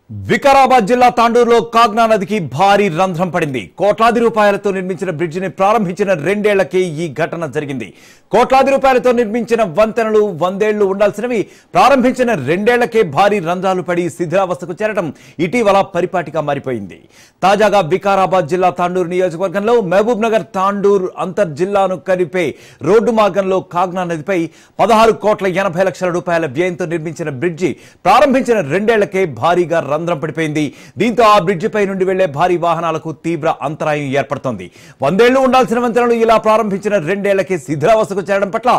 వికారాబాద్ జిల్లా తాండూరులో కాగ్నా నదికి భారీ రంధ్రం పడింది. కోట్లాది రూపాయలతో నిర్మించిన బ్రిడ్జిని ప్రారంభించిన 2 ఏళ్లకే ఈ ఘటన జరిగింది. కోట్లాది రూపాయలతో నిర్మించిన వంతెనలు 100 ఏళ్లు ఉండాల్సినవి ప్రారంభించిన 2 ఏళ్లకే భారీ రంధ్రాలు పడి శిథిలావస్థకు చేరడం ఇటీవల పరిపాటిగా మారిపోయింది. తాజాగా వికారాబాద్ జిల్లా తాండూరు నియోజకవర్గంలో మహబూబ్ నగర్ తాండూరు అంతర్ జిల్లాను కలిపే రోడ్డు మార్గంలో కాగ్నా నదిపై 16 కోట్ల 80 లక్షల రూపాయల వ్యయంతో నిర్మించిన బ్రిడ్జి ప్రారంభించిన 2 ఏళ్లకే భారీగా రంధ్రం పడిపోయింది. దీంతో ఆ బ్రిడ్జిపై నుండి వెళ్లే భారీ వాహనాలకు తీవ్ర అంతరాయం ఏర్పడుతోంది. 100 ఏళ్లు ఉండాల్సిన వంతెనలు ఇలా ప్రారంభించిన 2 ఏళ్లకే శిథిలావస్థకు చేరడం పట్ల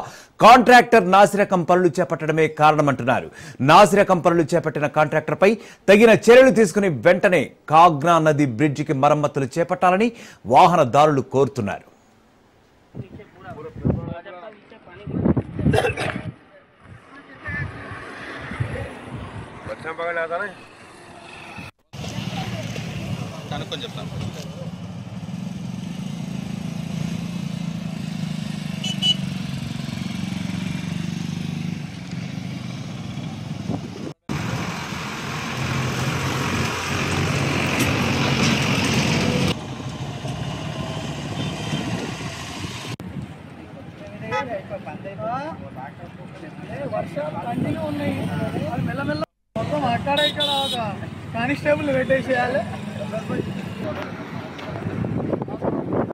కాంట్రాక్టర్ నాసిరకం పనులు చేపట్టడమే కారణమంటున్నారు. నాసిరకం పనులు చేపట్టిన కాంట్రాక్టర్ పై తగిన చర్యలు తీసుకుని వెంటనే కాగ్నా నది బ్రిడ్జికి మరమ్మతులు చేపట్టాలని వాహనదారులు కోరుతున్నారు. కనుక్కొని చెప్తాను. వర్షాలు కంటిన్యూ ఉన్నాయి. అది మెల్లమెల్ల మొత్తం అక్కడ ఇక్కడ కానిస్టేబుల్ పెట్టేసేయాలి.